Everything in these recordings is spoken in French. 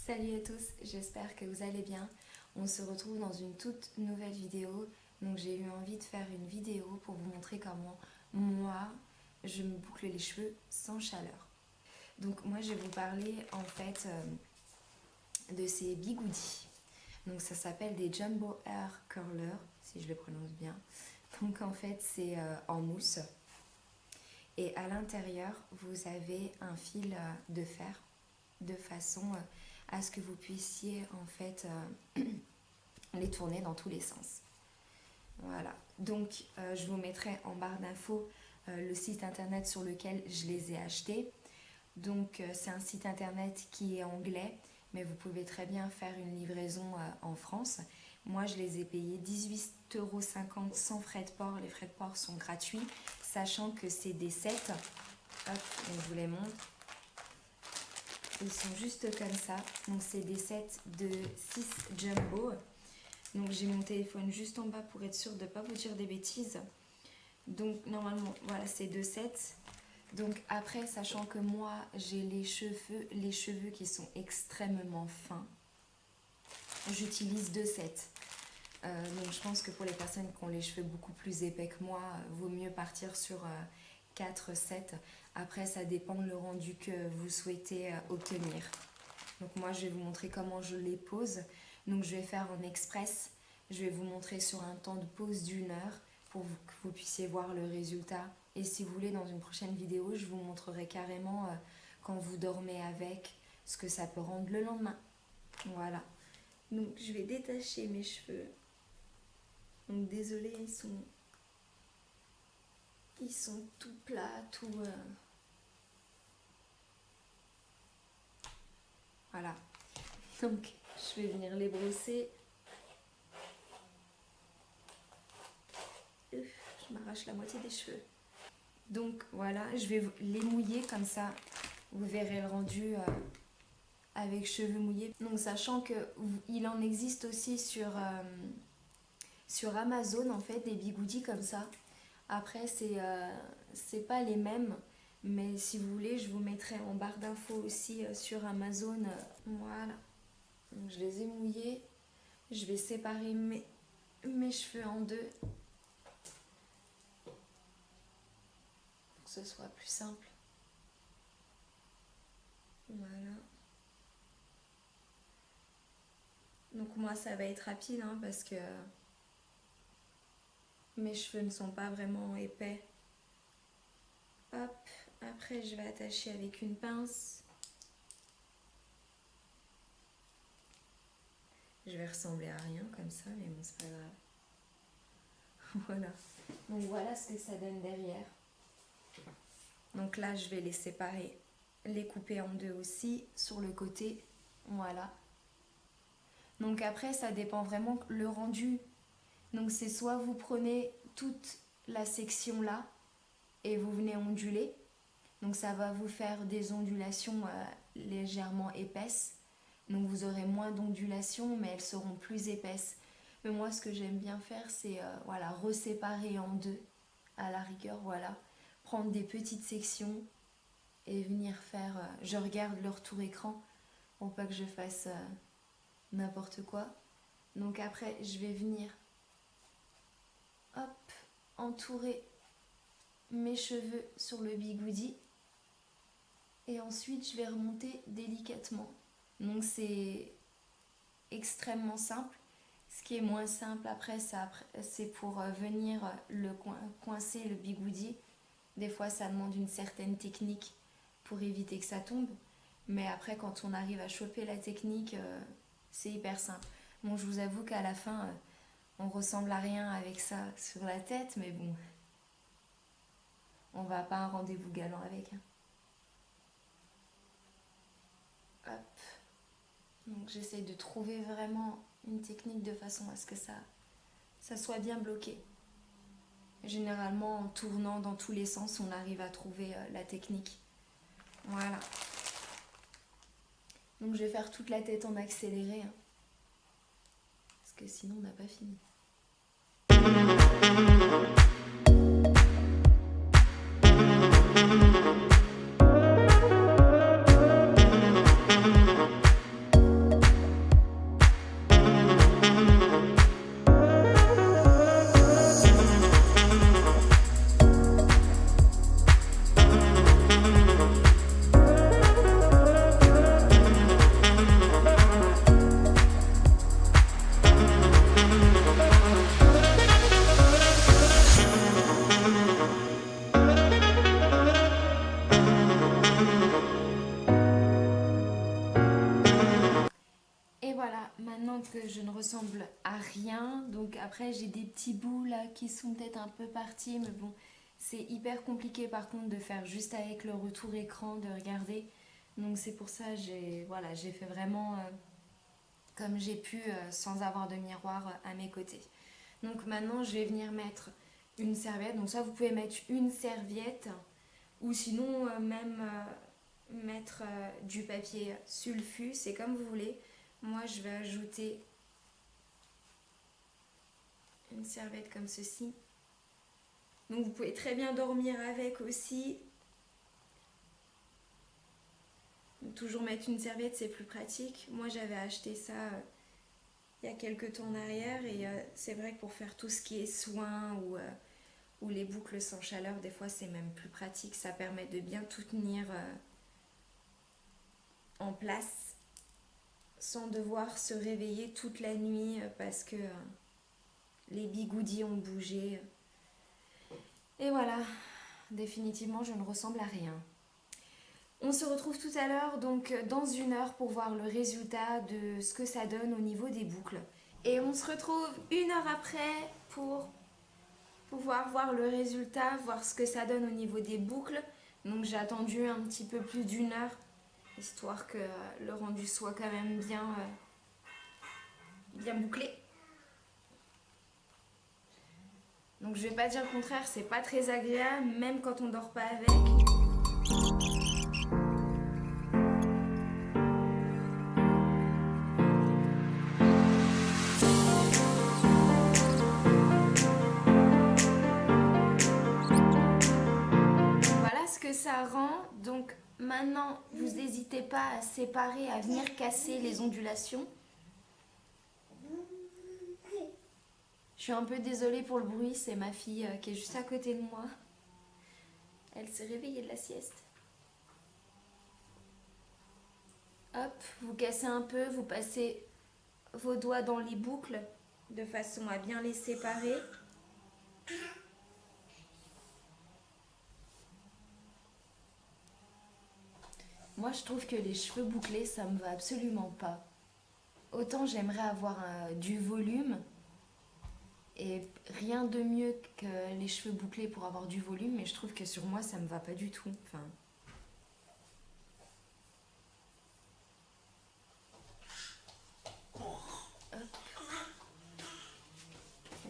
Salut à tous, j'espère que vous allez bien. On se retrouve dans une toute nouvelle vidéo. Donc j'ai eu envie de faire une vidéo pour vous montrer comment moi je me boucle les cheveux sans chaleur. Donc moi je vais vous parler en fait de ces bigoudis. Donc ça s'appelle des Jumbo Hair Curler, si je le prononce bien. Donc en fait c'est en mousse. Et à l'intérieur vous avez un fil de fer de façon à ce que vous puissiez en fait les tourner dans tous les sens. Voilà, donc je vous mettrai en barre d'infos le site internet sur lequel je les ai achetés. Donc c'est un site internet qui est anglais, mais vous pouvez très bien faire une livraison en France. Moi je les ai payés 18,50 € sans frais de port, les frais de port sont gratuits, sachant que c'est des sets. Hop, donc je vous les montre. Ils sont juste comme ça, donc c'est des sets de 6 jumbo. Donc j'ai mon téléphone juste en bas pour être sûre de ne pas vous dire des bêtises. Donc normalement, voilà, c'est 2 sets. Donc après, sachant que moi j'ai les cheveux qui sont extrêmement fins, j'utilise 2 sets. Donc je pense que pour les personnes qui ont les cheveux beaucoup plus épais que moi, vaut mieux partir sur 4 sets. Après, ça dépend le rendu que vous souhaitez obtenir. Donc moi, je vais vous montrer comment je les pose. Donc je vais faire en express. Je vais vous montrer sur un temps de pause d'1 heure pour que vous puissiez voir le résultat. Et si vous voulez, dans une prochaine vidéo, je vous montrerai carrément quand vous dormez avec, ce que ça peut rendre le lendemain. Voilà. Donc je vais détacher mes cheveux. Donc désolée, ils sont tout plats, tout... Voilà. Donc je vais venir les brosser. Je m'arrache la moitié des cheveux. Donc voilà, je vais les mouiller comme ça. Vous verrez le rendu avec cheveux mouillés. Donc sachant qu'il en existe aussi sur Amazon en fait des bigoudis comme ça. Après c'est pas les mêmes, mais si vous voulez je vous mettrai en barre d'infos aussi sur Amazon. Voilà. Donc je les ai mouillés. Je vais séparer mes cheveux en deux. Pour que ce soit plus simple. Voilà. Donc moi ça va être rapide parce que mes cheveux ne sont pas vraiment épais. Hop, après je vais attacher avec une pince. Je vais ressembler à rien comme ça, mais bon, c'est pas grave. Voilà. Donc voilà ce que ça donne derrière. Donc là, je vais les séparer, les couper en deux aussi, sur le côté. Voilà. Donc après, ça dépend vraiment le rendu. Donc c'est soit vous prenez toute la section là et vous venez onduler. Donc ça va vous faire des ondulations légèrement épaisses. Donc vous aurez moins d'ondulations, mais elles seront plus épaisses. Mais moi, ce que j'aime bien faire, c'est voilà, reséparer en deux, à la rigueur, voilà. Prendre des petites sections et venir faire... je regarde le retour écran pour pas que je fasse n'importe quoi. Donc après, je vais venir, hop, entourer mes cheveux sur le bigoudi. Et ensuite, je vais remonter délicatement. Donc c'est extrêmement simple. Ce qui est moins simple après, c'est pour venir coincer le bigoudi. Des fois ça demande une certaine technique pour éviter que ça tombe. Mais après quand on arrive à choper la technique, c'est hyper simple. Bon, je vous avoue qu'à la fin, on ressemble à rien avec ça sur la tête. Mais bon, on va pas à un rendez-vous galant avec. Hop. Donc j'essaye de trouver vraiment une technique de façon à ce que ça soit bien bloqué. Généralement en tournant dans tous les sens, on arrive à trouver la technique. Voilà. Donc je vais faire toute la tête en accéléré. Parce que sinon on n'a pas fini. voilà, maintenant que je ne ressemble à rien, donc après j'ai des petits bouts là qui sont peut-être un peu partis, mais bon, c'est hyper compliqué par contre de faire juste avec le retour écran, de regarder. Donc c'est pour ça voilà, j'ai fait vraiment comme j'ai pu sans avoir de miroir à mes côtés. Donc maintenant je vais venir mettre une serviette. Donc ça vous pouvez mettre une serviette ou sinon même mettre du papier sulfu, c'est comme vous voulez. Moi je vais ajouter une serviette comme ceci. Donc vous pouvez très bien dormir avec aussi. Toujours mettre une serviette, c'est plus pratique. Moi j'avais acheté ça il y a quelques temps en arrière et c'est vrai que pour faire tout ce qui est soins ou les boucles sans chaleur, des fois c'est même plus pratique. Ça permet de bien tout tenir en place sans devoir se réveiller toute la nuit parce que les bigoudis ont bougé. Et voilà, définitivement je ne ressemble à rien. On se retrouve tout à l'heure, donc dans 1 heure, pour voir le résultat de ce que ça donne au niveau des boucles. Et on se retrouve 1 heure après pour pouvoir voir le résultat, voir ce que ça donne au niveau des boucles. Donc j'ai attendu un petit peu plus d'1 heure, histoire que le rendu soit quand même bien bouclé. Donc je vais pas dire le contraire, c'est pas très agréable, même quand on dort pas avec. Voilà ce que ça rend. Donc maintenant, vous n'hésitez pas à séparer, à venir casser les ondulations. Je suis un peu désolée pour le bruit, c'est ma fille qui est juste à côté de moi. Elle s'est réveillée de la sieste. Hop, vous cassez un peu, vous passez vos doigts dans les boucles de façon à bien les séparer. Moi, je trouve que les cheveux bouclés, ça me va absolument pas. Autant j'aimerais avoir du volume, et rien de mieux que les cheveux bouclés pour avoir du volume, mais je trouve que sur moi, ça me va pas du tout. Enfin...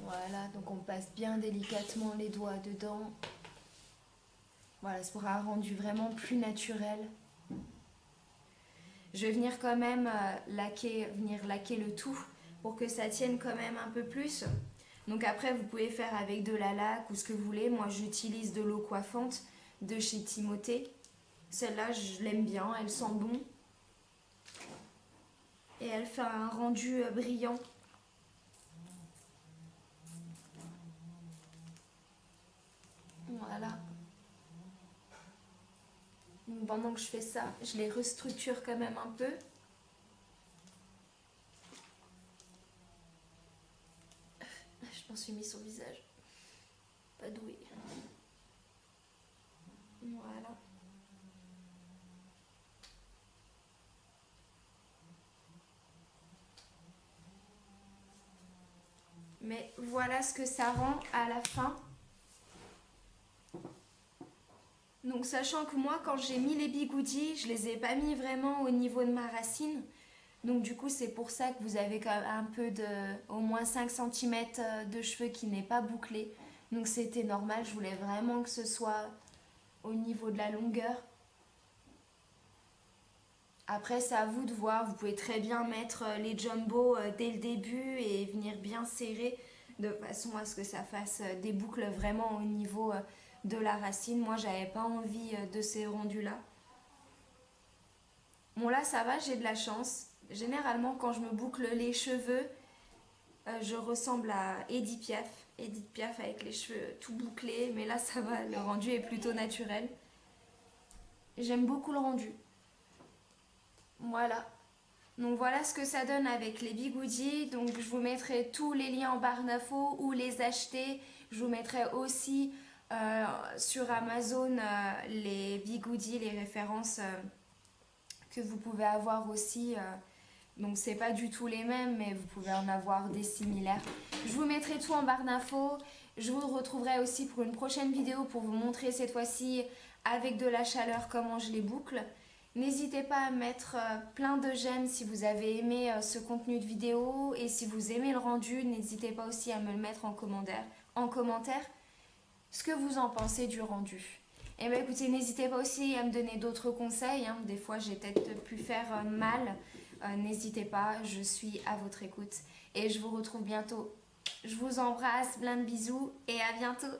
Voilà, donc on passe bien délicatement les doigts dedans. Voilà, ça aura un rendu vraiment plus naturel. Je vais venir quand même laquer le tout pour que ça tienne quand même un peu plus. Donc après, vous pouvez faire avec de la laque ou ce que vous voulez. Moi, j'utilise de l'eau coiffante de chez Timothée. Celle-là, je l'aime bien, elle sent bon. Et elle fait un rendu brillant. Voilà. Donc pendant que je fais ça, je les restructure quand même un peu. Je m'en suis mis sur le visage. Pas doué. Voilà. Mais voilà ce que ça rend à la fin. Donc sachant que moi, quand j'ai mis les bigoudis, je les ai pas mis vraiment au niveau de ma racine. Donc du coup, c'est pour ça que vous avez quand même un peu au moins 5 cm de cheveux qui n'est pas bouclé. Donc c'était normal, je voulais vraiment que ce soit au niveau de la longueur. Après, c'est à vous de voir. Vous pouvez très bien mettre les jumbo dès le début et venir bien serrer de façon à ce que ça fasse des boucles vraiment au niveau de la racine. Moi, j'avais pas envie de ces rendus-là. Bon, là, ça va, j'ai de la chance. Généralement, quand je me boucle les cheveux, je ressemble à Edith Piaf. Edith Piaf avec les cheveux tout bouclés. Mais là, ça va, le rendu est plutôt naturel. J'aime beaucoup le rendu. Voilà. Donc voilà ce que ça donne avec les bigoudis. Donc je vous mettrai tous les liens en barre d'infos où les acheter. Je vous mettrai aussi sur Amazon les bigoudis, les références que vous pouvez avoir aussi Donc c'est pas du tout les mêmes, mais vous pouvez en avoir des similaires. Je vous mettrai tout en barre d'infos. Je vous retrouverai aussi pour une prochaine vidéo pour vous montrer cette fois-ci avec de la chaleur comment je les boucle. N'hésitez pas à mettre plein de j'aime si vous avez aimé ce contenu de vidéo, et si vous aimez le rendu, n'hésitez pas aussi à me le mettre en commentaire ce que vous en pensez du rendu. Et bien écoutez, n'hésitez pas aussi à me donner d'autres conseils, hein. Des fois j'ai peut-être pu faire mal. N'hésitez pas, je suis à votre écoute et je vous retrouve bientôt. Je vous embrasse, plein de bisous et à bientôt.